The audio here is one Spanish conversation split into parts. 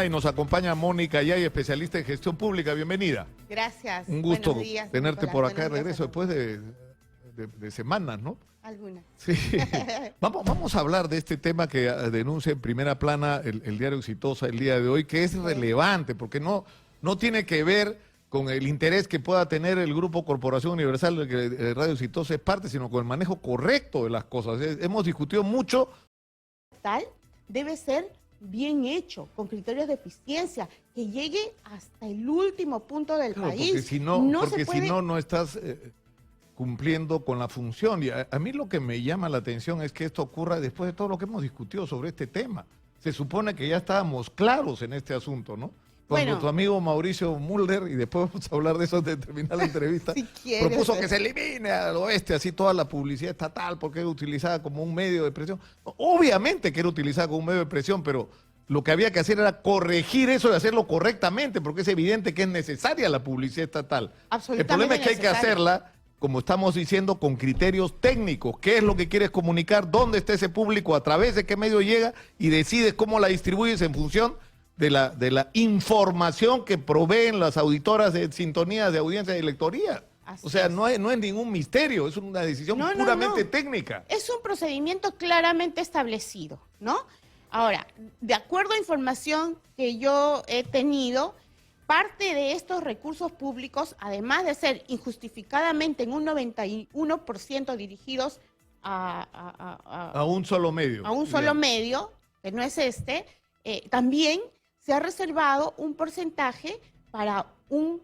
Y nos acompaña Mónica Yay, especialista en gestión pública. Bienvenida. Gracias. Un gusto Buenos días, tenerte Nicolás. por acá de Buenos días regreso a todos. después de semanas, ¿no? Algunas. Sí. Vamos a hablar de este tema que denuncia en primera plana el diario Exitosa el día de hoy, que es relevante porque no tiene que ver con el interés que pueda tener el Grupo Corporación Universal de que Radio Exitosa es parte, sino con el manejo correcto de las cosas. Hemos discutido mucho. Tal debe ser bien hecho, con criterios de eficiencia, que llegue hasta el último punto del país. Porque si no, no estás cumpliendo con la función. Y a mí lo que me llama la atención es que esto ocurra después de todo lo que hemos discutido sobre este tema. Se supone que ya estábamos claros en este asunto, ¿no? Cuando tu amigo Mauricio Mulder, y después vamos a hablar de eso antes de terminar la entrevista, si quieres, propuso que se elimine al oeste así toda la publicidad estatal porque era utilizada como un medio de presión. Obviamente que era utilizada como un medio de presión, pero lo que había que hacer era corregir eso y hacerlo correctamente, porque es evidente que es necesaria la publicidad estatal. El problema es que hay que hacerla, como estamos diciendo, con criterios técnicos. ¿Qué es lo que quieres comunicar? ¿Dónde está ese público? ¿A través de qué medio llega? Y decides cómo la distribuyes en función de la información que proveen las auditoras de sintonías de audiencia y lectoría. O sea, no es ningún misterio, es una decisión puramente técnica. Es un procedimiento claramente establecido, ¿no? Ahora, de acuerdo a información que yo he tenido, parte de estos recursos públicos, además de ser injustificadamente en un 91% dirigidos a un solo medio. A un solo medio, que no es también se ha reservado un porcentaje para un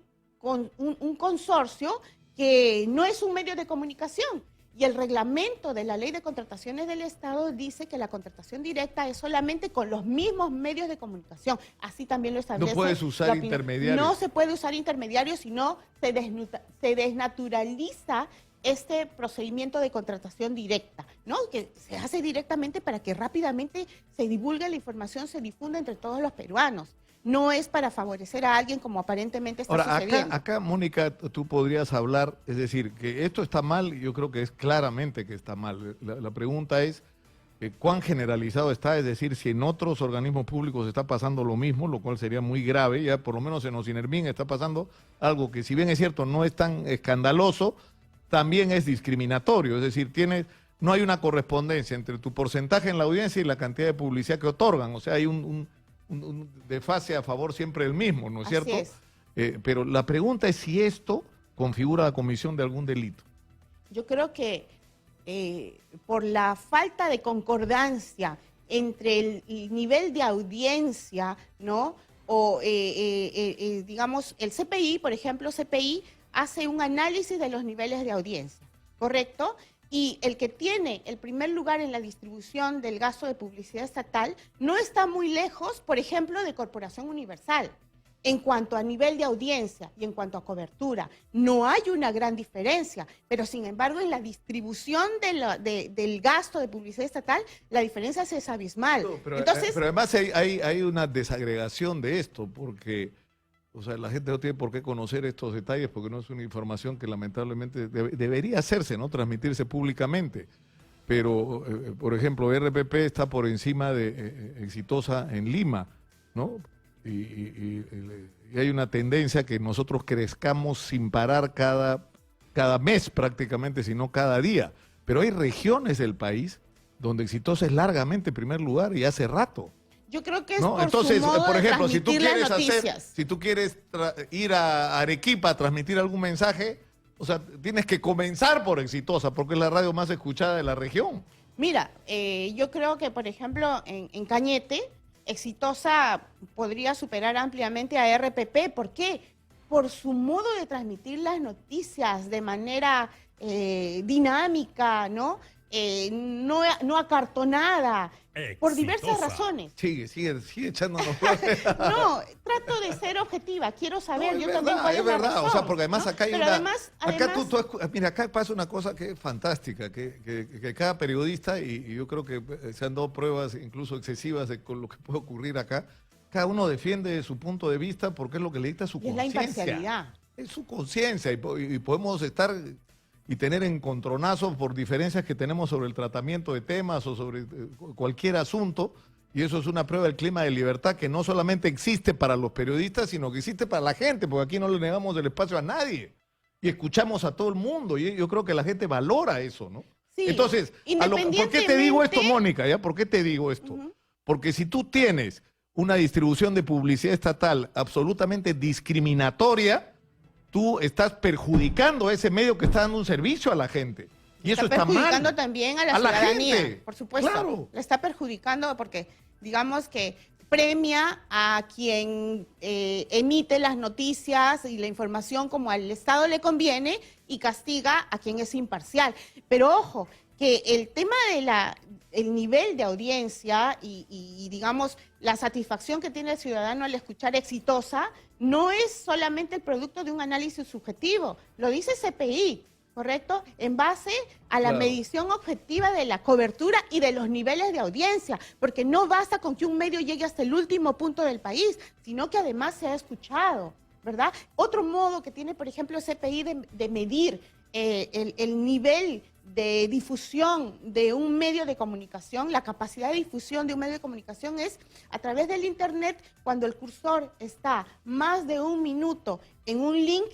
consorcio que no es un medio de comunicación. Y el reglamento de la Ley de Contrataciones del Estado dice que la contratación directa es solamente con los mismos medios de comunicación. Así también lo establece. No puedes usar intermediarios. No se puede usar intermediarios, sino se desnaturaliza este procedimiento de contratación directa, ¿no? Que se hace directamente para que rápidamente se divulgue la información, se difunda entre todos los peruanos. No es para favorecer a alguien como aparentemente está sucediendo. Acá, Mónica, tú podrías hablar, es decir, que esto está mal, yo creo que es claramente que está mal. La pregunta es, ¿cuán generalizado está? Es decir, si en otros organismos públicos está pasando lo mismo, lo cual sería muy grave, ya por lo menos en Ocinermin está pasando algo que, si bien es cierto, no es tan escandaloso, también es discriminatorio, es decir, no hay una correspondencia entre tu porcentaje en la audiencia y la cantidad de publicidad que otorgan, o sea, hay un desfase a favor siempre del mismo, ¿no es cierto? Así es. Pero la pregunta es si esto configura la comisión de algún delito. Yo creo que por la falta de concordancia entre el nivel de audiencia, ¿no? O digamos, el CPI, por ejemplo, CPI hace un análisis de los niveles de audiencia, ¿correcto? Y el que tiene el primer lugar en la distribución del gasto de publicidad estatal no está muy lejos, por ejemplo, de Corporación Universal. En cuanto a nivel de audiencia y en cuanto a cobertura, no hay una gran diferencia, pero sin embargo en la distribución del gasto de publicidad estatal, la diferencia es abismal. Pero además hay una desagregación de esto, porque o sea, la gente no tiene por qué conocer estos detalles porque no es una información que lamentablemente debería hacerse, ¿no? Transmitirse públicamente. Pero, por ejemplo, RPP está por encima de Exitosa en Lima, ¿no? Y hay una tendencia que nosotros crezcamos sin parar cada mes prácticamente, sino cada día. Pero hay regiones del país donde Exitosa es largamente en primer lugar y hace rato. Yo creo que es Entonces, su modo por ejemplo, de si tú quieres noticias. si tú quieres ir a Arequipa a transmitir algún mensaje, o sea, tienes que comenzar por Exitosa, porque es la radio más escuchada de la región. Mira, yo creo que, por ejemplo, en Cañete, Exitosa podría superar ampliamente a RPP. ¿Por qué? Por su modo de transmitir las noticias de manera dinámica, ¿no? No acartonada, por diversas razones. Sigue echándonos. No, trato de ser objetiva, quiero saber, No, yo también cuál es la razón, o sea, porque además acá hay pero una... además, Mira, acá pasa una cosa que es fantástica, que cada periodista, y yo creo que se han dado pruebas incluso excesivas de con lo que puede ocurrir acá, cada uno defiende su punto de vista porque es lo que le dicta su conciencia. Es la imparcialidad. Es su conciencia, y podemos estar y tener encontronazos por diferencias que tenemos sobre el tratamiento de temas o sobre cualquier asunto, Y eso es una prueba del clima de libertad que no solamente existe para los periodistas, sino que existe para la gente, porque aquí no le negamos el espacio a nadie. Y escuchamos a todo el mundo, y yo creo que la gente valora eso, ¿no? Sí, Entonces, ¿por qué te digo esto, Mónica? ¿Ya? ¿Por qué te digo esto? Porque si tú tienes una distribución de publicidad estatal absolutamente discriminatoria, tú estás perjudicando a ese medio que está dando un servicio a la gente. Y eso está mal. Está perjudicando también a la ciudadanía, gente. por supuesto. Claro. Le está perjudicando porque, digamos que premia a quien emite las noticias y la información como al Estado le conviene y castiga a quien es imparcial. Pero ojo, que el tema de el nivel de audiencia y, digamos, la satisfacción que tiene el ciudadano al escuchar Exitosa no es solamente el producto de un análisis subjetivo, lo dice CPI, ¿correcto? En base a la medición objetiva de la cobertura y de los niveles de audiencia, porque no basta con que un medio llegue hasta el último punto del país, sino que además se ha escuchado, ¿verdad? Otro modo que tiene, por ejemplo, CPI de medir el nivel de difusión de un medio de comunicación, la capacidad de difusión de un medio de comunicación es a través del Internet, cuando el cursor está más de un minuto en un link,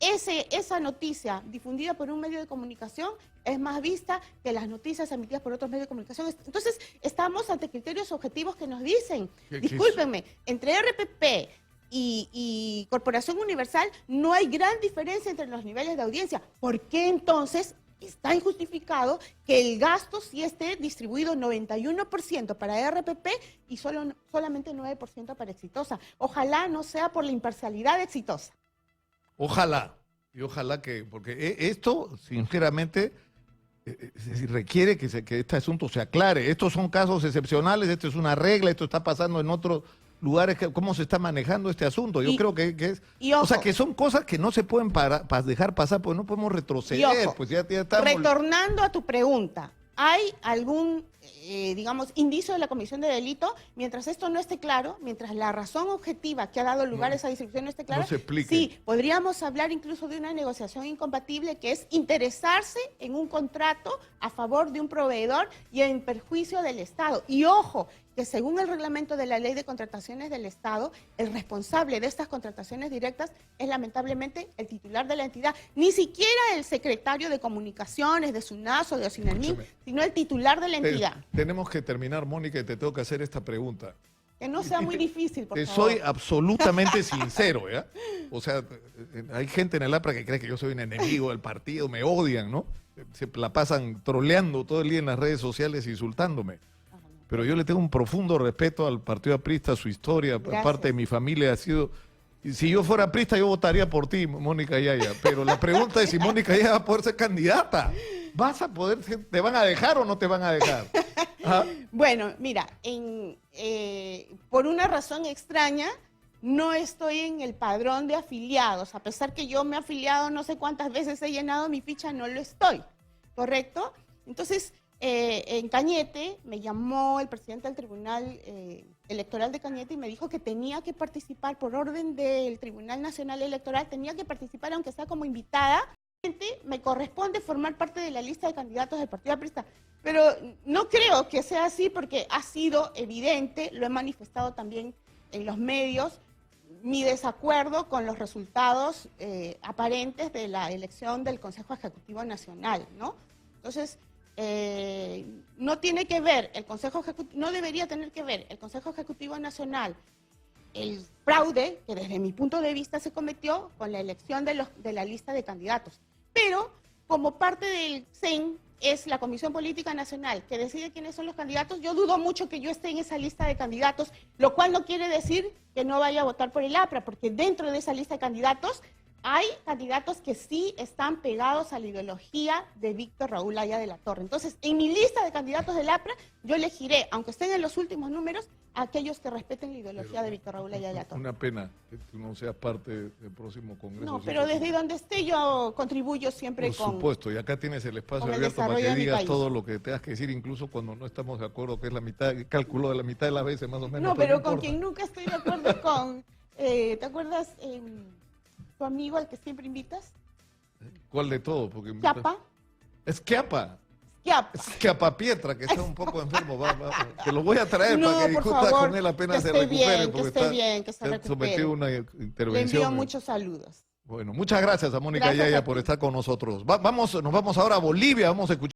esa noticia difundida por un medio de comunicación es más vista que las noticias emitidas por otros medios de comunicación. Entonces, estamos ante criterios objetivos que nos dicen, discúlpenme, entre RPP y Corporación Universal no hay gran diferencia entre los niveles de audiencia. ¿Por qué entonces está injustificado que el gasto sí esté distribuido 91% para RPP y solamente 9% para Exitosa? Ojalá no sea por la imparcialidad de Exitosa. Ojalá, y ojalá que, porque esto, sinceramente, requiere que este asunto se aclare. Estos son casos excepcionales, esto es una regla, esto está pasando en otros lugares. ¿Cómo se está manejando este asunto? Yo creo que es... ojo, o sea, que son cosas que no se pueden dejar pasar, porque no podemos retroceder. Ojo, pues ya estamos... Retornando a tu pregunta, ¿hay algún, digamos, indicio de la comisión de delito? Mientras esto no esté claro, mientras la razón objetiva que ha dado lugar a esa distribución no esté clara, no se explique. Sí, podríamos hablar incluso de una negociación incompatible, que es interesarse en un contrato a favor de un proveedor y en perjuicio del Estado. Y ojo, que según el reglamento de la Ley de Contrataciones del Estado, el responsable de estas contrataciones directas es lamentablemente el titular de la entidad, ni siquiera el secretario de Comunicaciones, de SUNASO, de OSINALMIN, sino el titular de la entidad. Tenemos que terminar, Mónica, y te tengo que hacer esta pregunta. Que no sea muy difícil, por favor. Soy absolutamente sincero, ¿ya? O sea, hay gente en el APRA que cree que yo soy un enemigo del partido, me odian, ¿no? Se la pasan troleando todo el día en las redes sociales, insultándome. Pero yo le tengo un profundo respeto al Partido Aprista, su historia, parte de mi familia ha sido... Si yo fuera aprista, yo votaría por ti, Mónica Yaya. Pero la pregunta es si Mónica Yaya va a poder ser candidata. ¿Vas a poder te van a dejar o no te van a dejar? ¿Ah? Bueno, mira, por una razón extraña, no estoy en el padrón de afiliados. A pesar que yo me he afiliado no sé cuántas veces he llenado mi ficha, no lo estoy, ¿correcto? Entonces... en Cañete me llamó el presidente del Tribunal Electoral de Cañete y me dijo que tenía que participar por orden del Tribunal Nacional Electoral, tenía que participar aunque sea como invitada. Me corresponde formar parte de la lista de candidatos del Partido Aprista, pero no creo que sea así porque ha sido evidente, lo he manifestado también en los medios, mi desacuerdo con los resultados aparentes de la elección del Consejo Ejecutivo Nacional, ¿no? Entonces, no tiene que ver el Consejo Ejecutivo, no debería tener que ver el Consejo Ejecutivo Nacional el fraude que desde mi punto de vista se cometió con la elección de la lista de candidatos. Pero como parte del CEN es la Comisión Política Nacional que decide quiénes son los candidatos, yo dudo mucho que yo esté en esa lista de candidatos, lo cual no quiere decir que no vaya a votar por el APRA, porque dentro de esa lista de candidatos hay candidatos que sí están pegados a la ideología de Víctor Raúl Haya de la Torre. Entonces, en mi lista de candidatos del APRA, yo elegiré, aunque estén en los últimos números, a aquellos que respeten la ideología de Víctor Raúl Haya de la Torre. Una pena que tú no seas parte del próximo Congreso. No, pero desde donde esté yo contribuyo siempre con... Por supuesto, y acá tienes el espacio abierto para que digas todo lo que tengas que decir, incluso cuando no estamos de acuerdo, que es la mitad, cálculo de la mitad de las veces más o menos. No, pero con quien nunca estoy de acuerdo con... ¿te acuerdas... tu amigo al que siempre invitas? ¿Cuál de todos? Porque Chiapa. ¿Es Chiapa? Que a Papietra, que está un poco enfermo, que lo voy a traer No, para que por discuta favor, con él apenas que se esté recupere. bien, porque que esté bien, que se está sometido a una Le intervención. envío muchos saludos. Bueno, muchas gracias a Mónica Gracias Yaya a por ti. estar con nosotros. Nos vamos ahora a Bolivia, vamos a escuchar.